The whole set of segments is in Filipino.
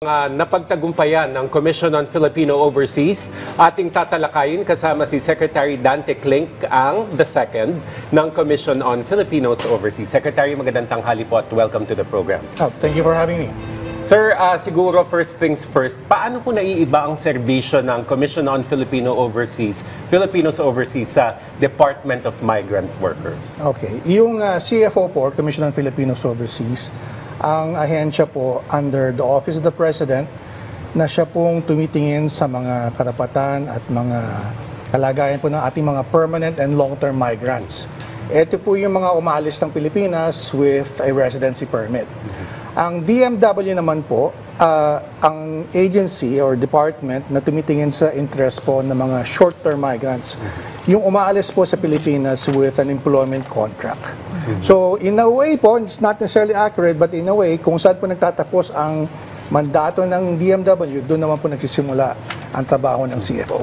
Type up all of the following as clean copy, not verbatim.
Napagtagumpayan ng Commission on Filipino Overseas, ating tatalakayin kasama si Secretary Dante Clink ang the second ng Commission on Filipinos Overseas. Secretary, magandang tanghali po at welcome to the program. Thank you for having me. Sir, siguro first things first, paano po naiiba ang serbisyo ng Commission on Filipinos Overseas sa Department of Migrant Workers? Okay, yung CFO po, Commission on Filipinos Overseas, ang ahensya po under the Office of the President na siya pong tumitingin sa mga karapatan at mga kalagayan po ng ating mga permanent and long-term migrants. Ito po yung mga umalis ng Pilipinas with a residency permit. Ang DMW naman po, ang agency or department na tumitingin sa interest po ng mga short-term migrants, yung umaalis po sa Pilipinas with an employment contract. So, in a way po, it's not necessarily accurate, but in a way, kung saan po nagtatapos ang mandato ng DMW, doon naman po nagsisimula ang trabaho ng CFO.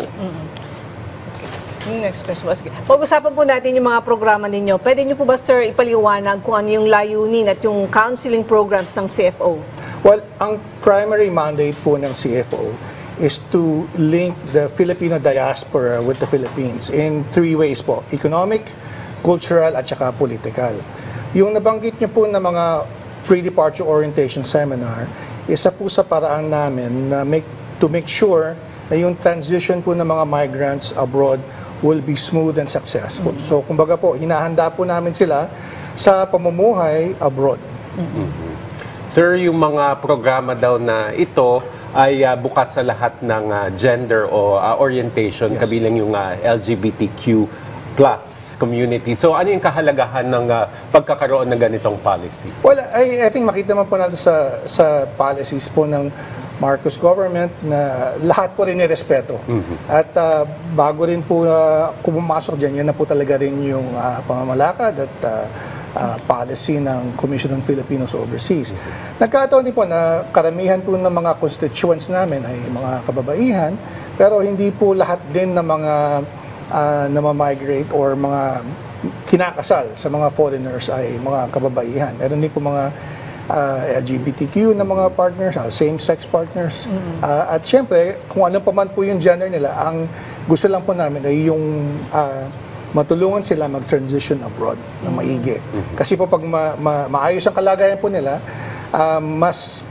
Next question. Pag-usapan po natin yung mga programa ninyo. Pwede nyo po ba, sir, ipaliwanag kung ano yung layunin at yung counseling programs ng CFO? Well, ang primary mandate po ng CFO is to link the Filipino diaspora with the Philippines in three ways po: economic, cultural, at saka political. Yung nabanggit niyo po na mga pre-departure orientation seminar, isa po sa paraan namin na to make sure na yung transition po ng mga migrants abroad will be smooth and successful. So, kumbaga po, hinahanda po namin sila sa pamumuhay abroad. Sir, yung mga programa daw na ito ay bukas sa lahat ng gender o orientation, Yes. kabilang yung LGBTQ plus community. So ano yung kahalagahan ng pagkakaroon ng ganitong policy? Well, I think makita man po natin sa policies po ng Marcos government na lahat po rin nirespeto. At bago rin po pumasok dyan, yan na po talaga rin yung pamamalakad at policy ng Commission on Filipinos Overseas. Nagkataon din po na karamihan po ng mga constituents namin ay mga kababaihan, pero hindi po lahat din ng mga na ma-migrate or mga kinakasal sa mga foreigners ay mga kababaihan. Meron din po mga LGBTQ na mga partners, same-sex partners. At syempre, kung ano pa man po yung gender nila, ang gusto lang po namin ay yung matulungan sila mag-transition abroad na maigi. Kasi po pag maayos ang kalagayan po nila, mas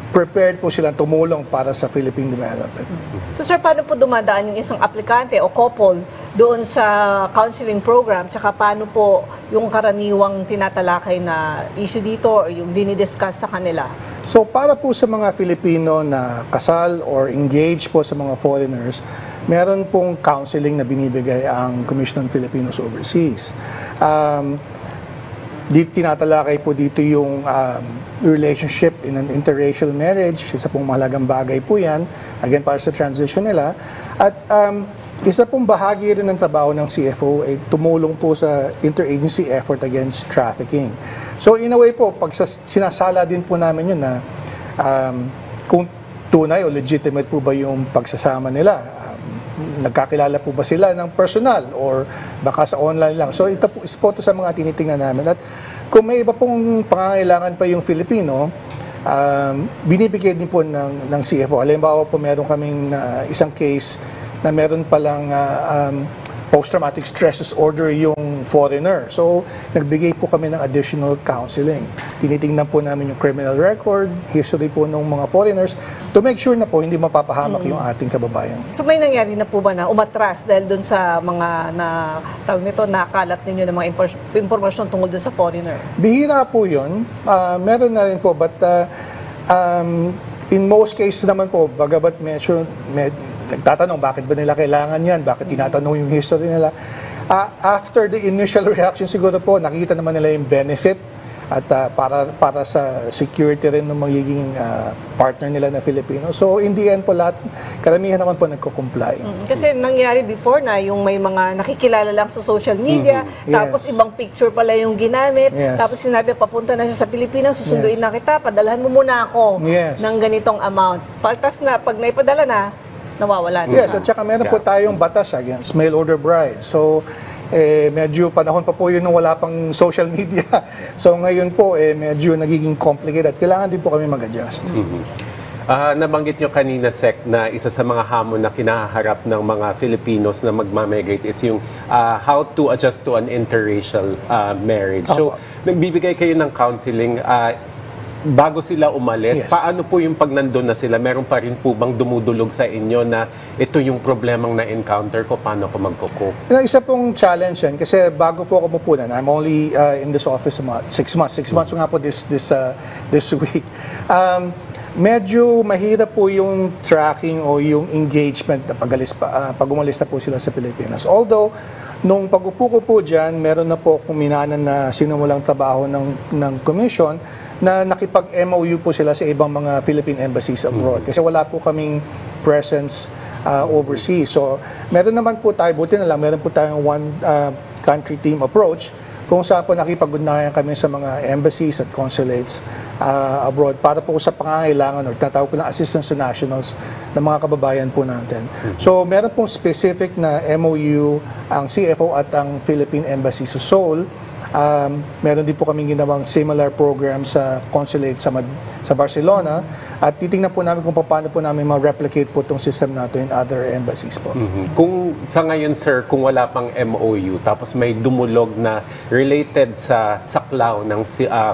prepared po silang tumulong para sa Philippine development. So, sir, paano po dumadaan yung isang aplikante o couple doon sa counseling program? Tsaka paano po yung karaniwang tinatalakay na issue dito o yung dinidiscuss sa kanila? So, para po sa mga Filipino na kasal or engaged po sa mga foreigners, meron pong counseling na binibigay ang Commission on Filipinos Overseas. Tinatalakay po dito yung relationship in an interracial marriage. Isa pong mahalagang bagay po yan, again, para sa transition nila. At isa pong bahagi rin ng trabaho ng CFO ay tumulong po sa interagency effort against trafficking. So in a way po, pag sinasala din po namin yun na kung tunay o legitimate po ba yung pagsasama nila, nagkakilala po ba sila ng personal or baka sa online lang. So ito po sa mga tinitingnan namin. At kung may iba pong pangangailangan pa yung Filipino, binibigay din po ng CFO. Halimbawa po meron kaming isang case na meron palang post-traumatic stress disorder yung foreigner. So, nagbigay po kami ng additional counseling. Tinitingnan po namin yung criminal record, history po ng mga foreigners to make sure na po hindi mapapahamak yung ating kababayan. So, may nangyari na po ba na umatras dahil doon sa mga tawag nito, nakalap ninyo ng mga impormasyon tungkol doon sa foreigner? Bihira po yun. Meron na rin po, but in most cases naman po, bagabat nagtatanong bakit ba nila kailangan yan, bakit tinatanong yung history nila. After the initial reaction siguro po, nakita naman nila yung benefit at para sa security rin ng magiging partner nila na Filipino. So in the end po lahat, karamihan naman po nagko-comply. Kasi nangyari before na yung may mga nakikilala lang sa social media, tapos ibang picture pala yung ginamit, tapos sinabi papunta na siya sa Pilipinas, susunduin na kita, padalhan mo muna ako ng ganitong amount. Paltas na, pag naipadala na, nawawala na. Yes, at saka meron po tayong batas against mail order bride. So, medyo panahon pa po yun nung wala pang social media. So, ngayon po, medyo nagiging complicated at kailangan din po kami mag-adjust. Nabanggit nyo kanina, Sec, na isa sa mga hamon na kinaharap ng mga Filipinos na magmamigrate is yung how to adjust to an interracial marriage. So, nagbibigay kayo ng counseling bago sila umalis. Yes. Paano po yung pag nandun na sila? Meron pa rin po bang dumudulog sa inyo na ito yung problemang na-encounter ko, paano ko magkukup? Isa pong challenge yan kasi bago po ako mapunan, I'm only in this office about 6 months. 6 months nga po this week. Medyo mahirap po yung tracking o yung engagement na pag umalis na po sila sa Pilipinas. Although, nung pag-upo ko po dyan, meron na po akong minanan na sinimulang trabaho ng commission na nakipag-MOU po sila sa ibang mga Philippine embassies abroad. Kasi wala po kaming presence overseas. So, meron naman po tayo, buti na lang, meron po tayong one country team approach kung saan po nakipag-ugnayan kami sa mga embassies at consulates abroad para po sa pangangailangan o tinatawag po ng assistance to nationals ng mga kababayan po natin. So, meron pong specific na MOU ang CFO at ang Philippine Embassy sa Seoul. Meron din po kaming ginawang similar program sa consulate sa Barcelona at titingnan po namin kung paano po namin ma-replicate po itong system natin in other embassies po. Kung sa ngayon, sir, kung wala pang MOU tapos may dumulog na related sa saklaw ng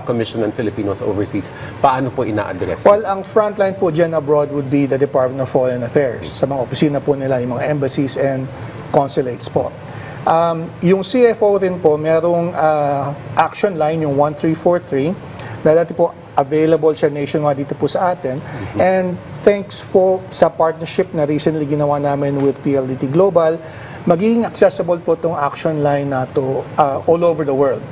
Commission on Filipinos Overseas, paano po ina-address? Well, ang frontline po dyan abroad would be the Department of Foreign Affairs. Sa mga opisina po nila, yung mga embassies and consulates po. Yung CFO rin po, merong action line, yung 1343, na dati po available siya nationwide dito po sa atin. And thanks po sa partnership na recently ginawa namin with PLDT Global, magiging accessible po itong action line na to all over the world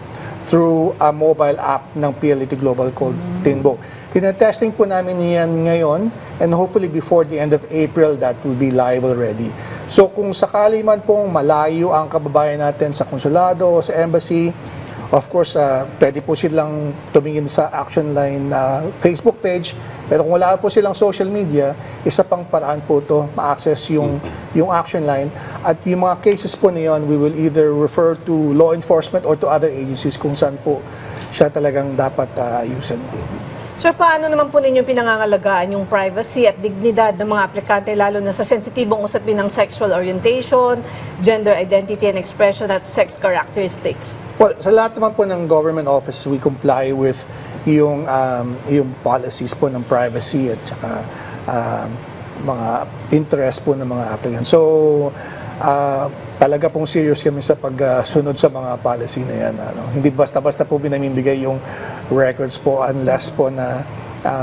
through a mobile app ng PLDT Global called Tinbo. Tinetesting po namin yan ngayon and hopefully before the end of April that will be live already. So kung sakali man pong malayo ang kababayan natin sa konsulado o sa embassy, of course, pwede po silang tumingin sa Action Line Facebook page. Pero kung wala po silang social media, isa pang paraan po ito ma-access yung Action Line. At yung mga cases po na yun, we will either refer to law enforcement or to other agencies kung saan po siya talagang dapat ayusin. Sir, paano naman po ninyong pinangangalagaan yung privacy at dignidad ng mga aplikante lalo na sa sensitibong usapin ng sexual orientation, gender identity and expression at sex characteristics? Well, sa lahat naman po ng government offices, we comply with yung policies po ng privacy at saka mga interest po ng mga applicants. So, talaga pong serious kami sa pagsunod sa mga policy na yan. Hindi basta-basta po binamimigay yung records po unless po na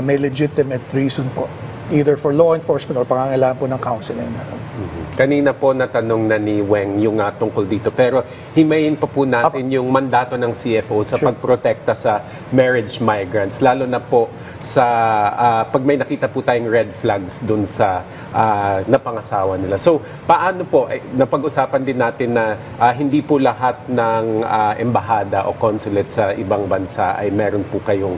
may legitimate reason po, either for law enforcement or pangangailangan po ng counseling. Kanina po natanong na ni Weng yung tungkol dito, pero himayin pa po natin yung mandato ng CFO sa pagprotekta sa marriage migrants, lalo na po sa pag may nakita po tayong red flags dun sa napangasawa nila. So, paano po, napag-usapan din natin na hindi po lahat ng embahada o consulate sa ibang bansa ay meron po kayong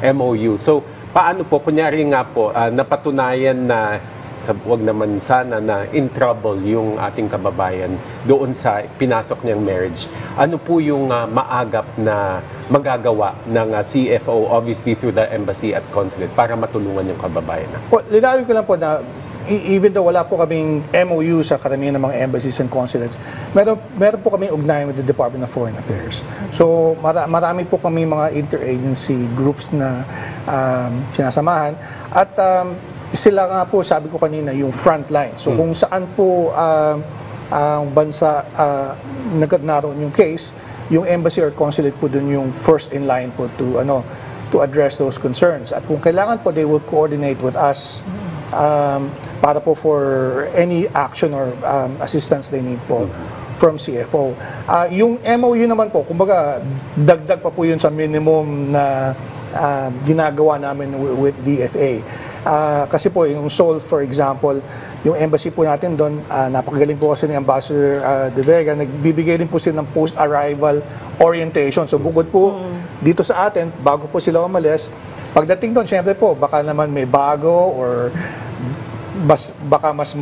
MOU. So, paano po, kunyari nga po, napatunayan na wag naman sana na in trouble yung ating kababayan doon sa pinasok niyang marriage. Ano po yung maagap na magagawa ng CFO, obviously through the embassy at consulate, para matulungan yung kababayan? Well, linawin ko lang po na even though wala po kaming MOU sa karamihan ng mga embassies and consulates, meron po kaming ugnayan with the Department of Foreign Affairs. So, marami po kami mga interagency groups na sinasamahan. At sila nga po, sabi ko kanina, yung front line. So, kung saan po ang bansa naroon yung case, yung embassy or consulate po dun yung first in line po to address those concerns. At kung kailangan po, they will coordinate with us para po for any action or assistance they need po from CFO. Yung MOU naman po, kumbaga, dagdag pa po yun sa minimum na ginagawa namin with DFA. Kasi po, yung Seoul, for example, yung embassy po natin doon, napakagaling po kasi ni Ambassador De Vega, nagbibigay din po sila ng post-arrival orientation. So, bukod po dito sa atin, bago po sila umalis, pagdating doon, syempre po, baka naman may bago or baka mas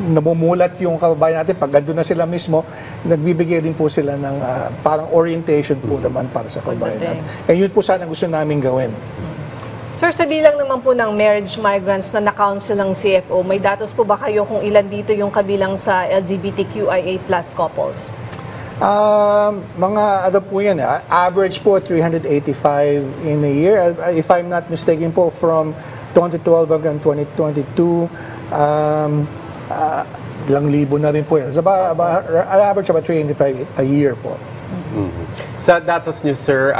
namumulat yung kababayan natin. Pag andun na sila mismo, nagbibigay din po sila ng parang orientation po naman para sa kababayan natin. And yun po sana gusto namin gawin. Sir, sa bilang naman po ng marriage migrants na na-counsel ng CFO, may datos po ba kayo kung ilan dito yung kabilang sa LGBTQIA+ couples? Mga ano po yan, average po 385 in a year. If I'm not mistaken po, from 2012 hanggang 2022, ilang libo na rin po yan. So, average about 385 a year po. Sa datos niyo, sir,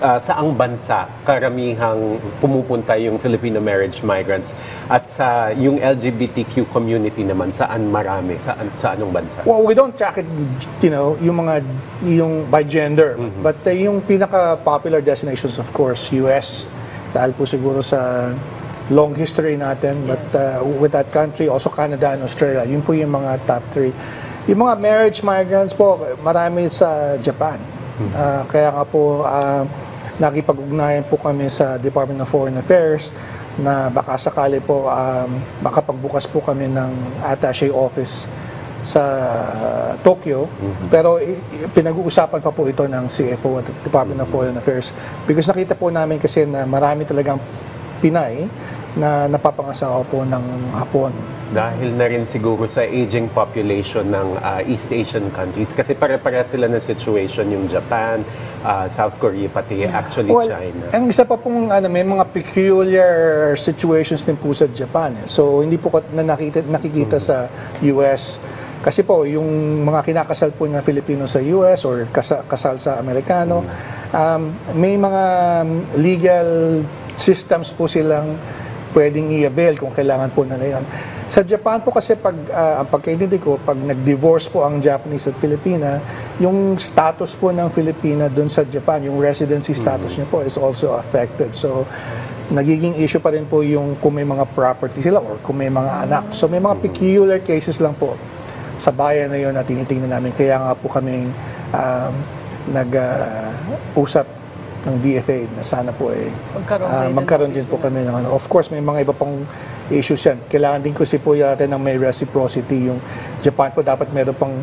saang bansa karamihang pumupunta yung Filipino marriage migrants at sa yung LGBTQ community naman saan marami sa anong bansa? Well, we don't track it, yung by gender, but yung pinaka-popular destinations, of course, US, dahil po siguro sa long history natin, but with that country, also Canada and Australia, yun po yung mga top 3. Yung mga marriage migrants po, marami sa Japan. Kaya nga po, nakipag-ugnayan po kami sa Department of Foreign Affairs na baka sakali po makapagbukas po kami ng attaché office sa Tokyo. Pero pinag-uusapan pa po ito ng CFO at Department of Foreign Affairs because nakita po namin kasi na marami talagang Pinay na napapangasawa po ng Hapon. Dahil na rin siguro sa aging population ng East Asian countries kasi pare-pare sila ng situation yung Japan, South Korea, pati actually China. Ang isa pa pong may mga peculiar situations din po sa Japan. So hindi po nakikita sa US. Kasi po yung mga kinakasal po ng Filipino sa US or kasal sa Amerikano, may mga legal systems po silang pwedeng i-avail kung kailangan po nila yan. Sa Japan po kasi ang pagkaintindi ko, pag nag-divorce po ang Japanese at Filipina, yung status po ng Filipina dun sa Japan, yung residency status niya po is also affected. So, nagiging issue pa rin po yung kung may mga property sila or kung may mga anak. So, may mga peculiar cases lang po sa bayan na yun na tinitingnan namin. Kaya nga po kami nag-usap ng DFA na sana po magkaroon din po kami ng ano. Of course, may mga iba pang issues yan. Kailangan din kasi po yata ng may reciprocity. Yung Japan po dapat meron pang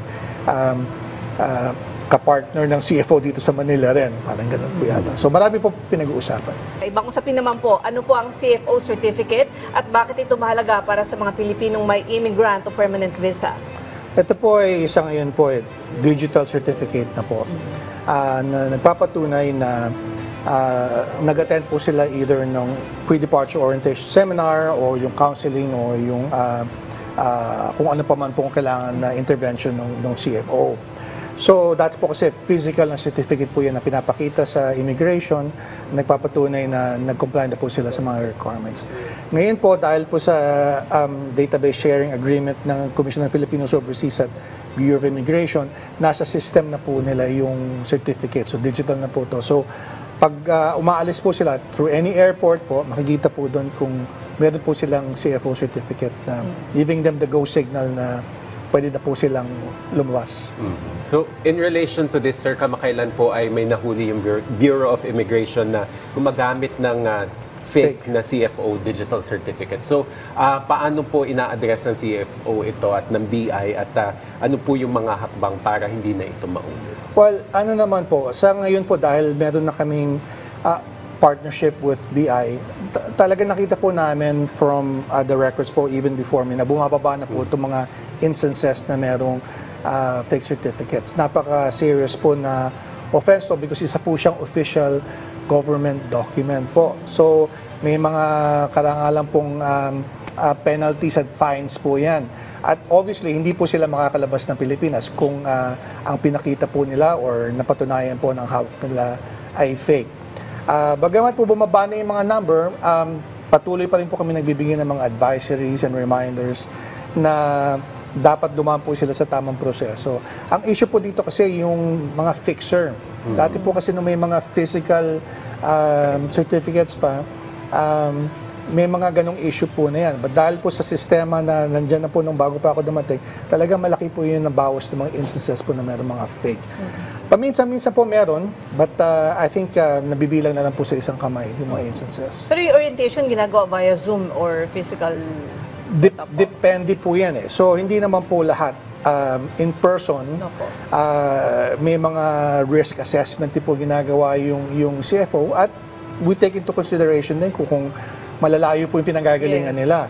kapartner ng CFO dito sa Manila rin. Parang ganun po yata. So marami po pinag-uusapan. Ibang usapin naman po, ano po ang CFO certificate at bakit ito mahalaga para sa mga Pilipinong may immigrant o permanent visa? Ito po ay isang ngayon po digital certificate na po. Na nagpapatunay na nag-attend po sila either ng pre-departure orientation seminar or yung counseling or yung kung ano pa man pong kailangan na intervention ng CFO. So, dati po kasi physical na certificate po yan na pinapakita sa immigration, nagpapatunay na nag-comply na po sila sa mga requirements. Ngayon po, dahil po sa database sharing agreement ng Commission on Filipinos Overseas at Bureau of Immigration, nasa system na po nila yung certificate. So, digital na po to. So, pag umaalis po sila through any airport po, makikita po doon kung meron po silang CFO certificate na giving them the go signal na pwede na po silang lumabas. So, in relation to this, sir, kamakailan po ay may nahuli yung Bureau of Immigration na gumagamit ng fake na CFO digital certificate. So, paano po ina-address ng CFO ito at ng BI at ano po yung mga hakbang para hindi na ito mauli? Well, ano naman po, sa ngayon po dahil meron na kaming partnership with BI, talaga nakita po namin from the records po even before me na bumababa na po itong mga instances na merong fake certificates. Napaka-serious po na offense to because isa po siyang official government document po. So, may mga karangalan pong penalties at fines po yan. At obviously, hindi po sila makakalabas ng Pilipinas kung ang pinakita po nila or napatunayan po ng hawak nila ay fake. Bagamat po bumaba na yung mga number, patuloy pa rin po kami nagbibigay ng mga advisories and reminders na dapat dumaan po sila sa tamang proseso. Ang issue po dito kasi yung mga fixer. Dati po kasi nung may mga physical certificates pa, may mga ganong issue po na yan. But dahil po sa sistema na nandyan na po nung bago pa ako dumating, talagang malaki po yun na bawas ng mga instances po na meron mga fake. Paminsan-minsan po meron, but I think nabibilang na lang po sa isang kamay yung mga instances. Pero yung orientation ginagawa via Zoom or physical setup po? Depende po yan eh. So, hindi naman po lahat. In person, may mga risk assessment din po ginagawa yung CFO at we take into consideration din kung malalayo po yung pinanggagalingan nila.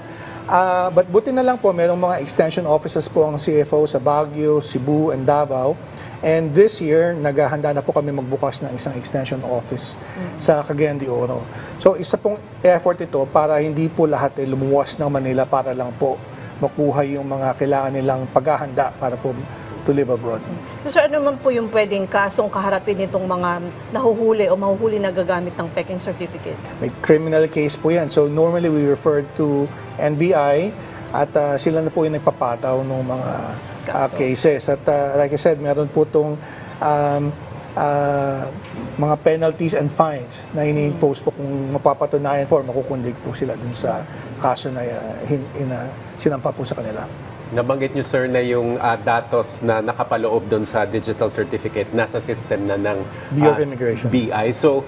But buti na lang po, merong mga extension offices po ang CFO sa Baguio, Cebu, and Davao. And this year, naghahanda na po kami magbukas ng isang extension office sa Cagayan de Oro. So isa pong effort ito para hindi po lahat lumuwas ng Manila para lang po makuha yung mga kailangan nilang paghahanda para po to live abroad. So sir, ano naman po yung pwedeng kasong kaharapin nitong mga nahuhuli o mahuhuli na gagamit ng peking certificate? May criminal case po yan. So normally we refer to NBI at sila na po yung nagpapataw ng mga cases. At like I said, meron po itong mga penalties and fines na ini-impose po kung mapapatunayan po or makukundig po sila dun sa kaso na sinampa po sa kanila. Nabanggit niyo, sir, na yung datos na nakapaloob doon sa digital certificate nasa system na ng Bureau of Immigration. BI. So,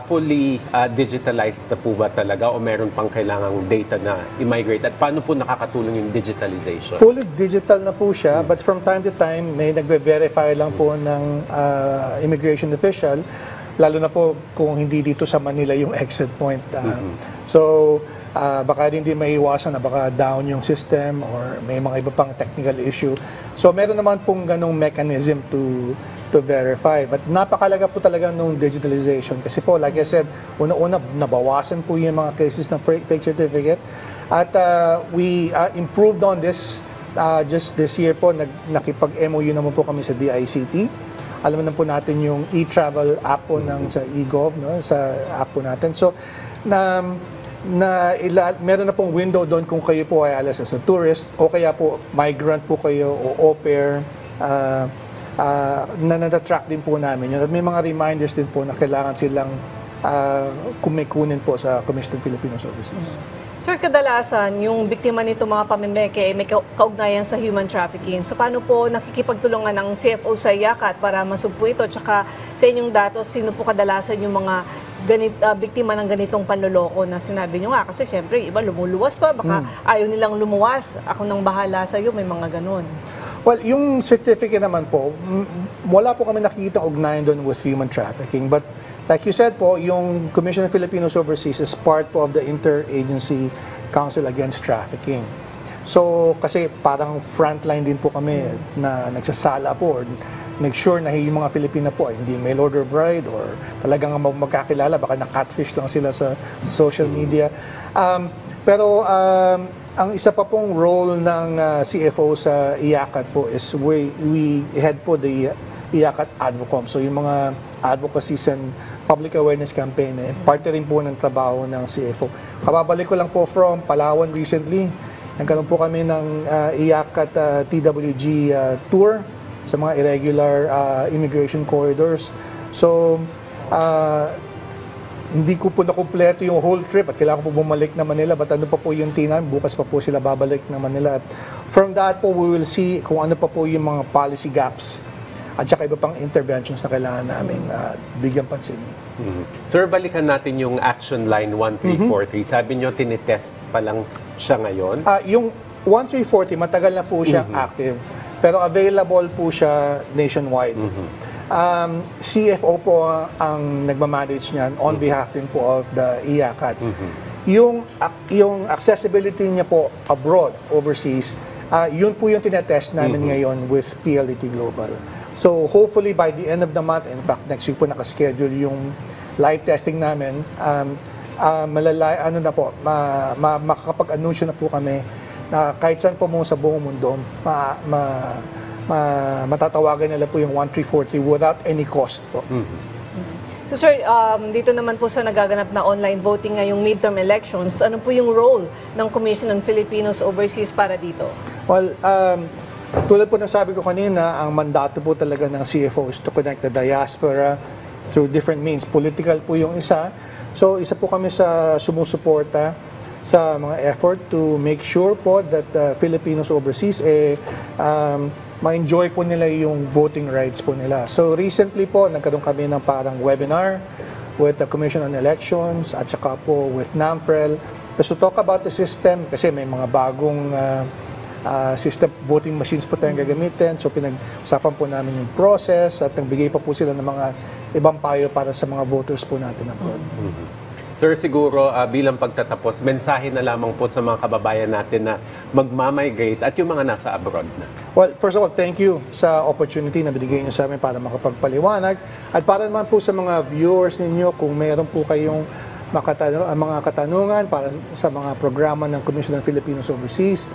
fully digitalized na po ba talaga o meron pang kailangang data na i-migrate? At paano po nakakatulong yung digitalization? Fully digital na po siya, but from time to time, may nagve-verify lang po ng immigration official, lalo na po kung hindi dito sa Manila yung exit point. So, baka hindi maiwasan na baka down yung system or may mga iba pang technical issue. So meron naman pong ganong mechanism to verify. But napakalaga po talaga nung digitalization. Kasi po, like I said, una-una, nabawasan po yung mga cases ng fake certificate. At we improved on this just this year po. Nakipag-MOU naman po kami sa DICT. Alam naman po natin yung e-travel app po sa eGov, no? Sa app po natin. So, meron na pong window doon kung kayo po ay alas as a tourist o kaya po migrant po kayo o au pair na natatrack din po namin yun. At may mga reminders din po na kailangan silang kumikunin po sa Commission of Filipino Services. Sir, kadalasan yung biktima nito mga pamimeke may kaugnayan sa human trafficking. So paano po nakikipagtulungan ng CFO sa IACAT para masugpo ito? Tsaka sa inyong datos, sino po kadalasan yung mga biktima ng ganitong panloloko na sinabi nyo nga? Kasi siyempre, iba lumuluwas pa, baka ayaw nilang lumuwas. Ako nang bahala sa iyo, may mga ganun. Well, yung certificate naman po, wala po kami nakikita ugnayan doon with human trafficking. But like you said po, yung Commission of Filipinos Overseas is part po of the Interagency Council Against Trafficking. So, kasi parang frontline din po kami na nagsasala po or make sure na yung mga Filipina po ay hindi mail order bride or talagang magkakilala, baka na-catfish lang sila sa social media. Pero ang isa pa pong role ng CFO sa IACAT po is we head po the IACAT Advocom. So yung mga advocacies and public awareness campaign, parte rin po ng trabaho ng CFO. Kababalik ko lang po from Palawan recently. Nagkaroon po kami ng IACAT TWG tour sa mga irregular immigration corridors. So, hindi ko po nakumpleto yung whole trip at kailangan po bumalik na Manila. But ano pa po yung tinam, bukas pa po sila babalik na Manila. At from that po, we will see kung ano pa po yung mga policy gaps at saka iba pang interventions na kailangan namin bigyan pansin. Sir, balikan natin yung action line 1343. Sabi nyo, tinitest pa lang siya ngayon? Yung 1340, matagal na po siyang active. Pero available po siya nationwide. CFO po ang nagmamanage niyan on behalf din po of the IACAT. Yung accessibility niya po abroad, overseas, yun po yung tinetest namin ngayon with PLDT Global. So hopefully by the end of the month, in fact next week po nakaschedule yung live testing namin, makakapag-anunsyo na po kami na kahit saan po mo sa buong mundo, matatawagan nila po yung 1340 without any cost po. So sir, dito naman po sa nagaganap na online voting ngayong midterm elections, ano po yung role ng Commission on Filipinos Overseas para dito? Well, tulad po ng sabi ko kanina, ang mandato po talaga ng CFO is to connect the diaspora through different means. Political po yung isa. So isa po kami sa sumusuporta sa mga effort to make sure po that Filipinos overseas ma-enjoy po nila yung voting rights po nila. So recently po, nagkaroon kami ng parang webinar with the Commission on Elections at saka po with NAMFREL to talk about the system kasi may mga bagong system voting machines po tayong gagamitin. So pinag-usapan po namin yung process at nagbigay pa po sila ng mga ibang payo para sa mga voters po natin abroad. Sir, siguro bilang pagtatapos, mensahe na lamang po sa mga kababayan natin na magmamigrate at yung mga nasa abroad na. Well, first of all, thank you sa opportunity na binigay niyo sa amin para makapagpaliwanag. At para naman po sa mga viewers ninyo, kung meron po kayong mga katanungan para sa mga programa ng Commission on Filipinos Overseas,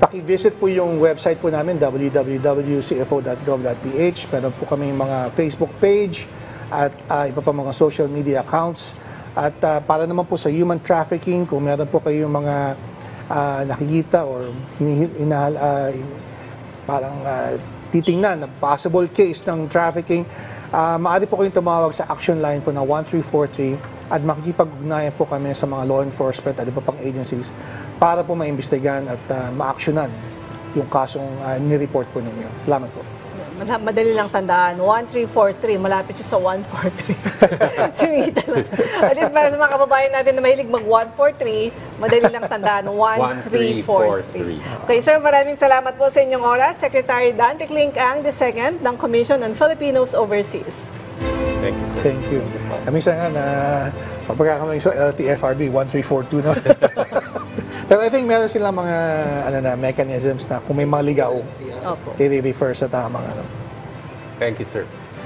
paki-visit po yung website po namin, www.cfo.gov.ph. Meron po kami mga Facebook page at iba pa mga social media accounts. At para naman po sa human trafficking, kung meron po kayong mga nakikita or parang titingnan na possible case ng trafficking, maaari po kayong tumawag sa action line po na 1343 at makikipag-ugnayan po kami sa mga law enforcement at iba pang agencies para po maimbestigahan at ma-actionan yung kasong nireport po ninyo. Salamat po. Madali lang tandaan, 1343, malapit siya sa 143. Sumita lang. At least para sa mga kababayan natin na mahilig mag-143, madali lang tandaan, 1343. Okay, sir, maraming salamat po sa inyong oras. Secretary Dante Clink ang the second ng Commission on Filipinos Overseas. Thank you, sir. Thank you. Minsan nga na pagkakakamay sa LTFRB 1342 na. Pero I think meron silang mga mechanisms na kung may mga ligaw, i-refer sa tamang Thank you, sir.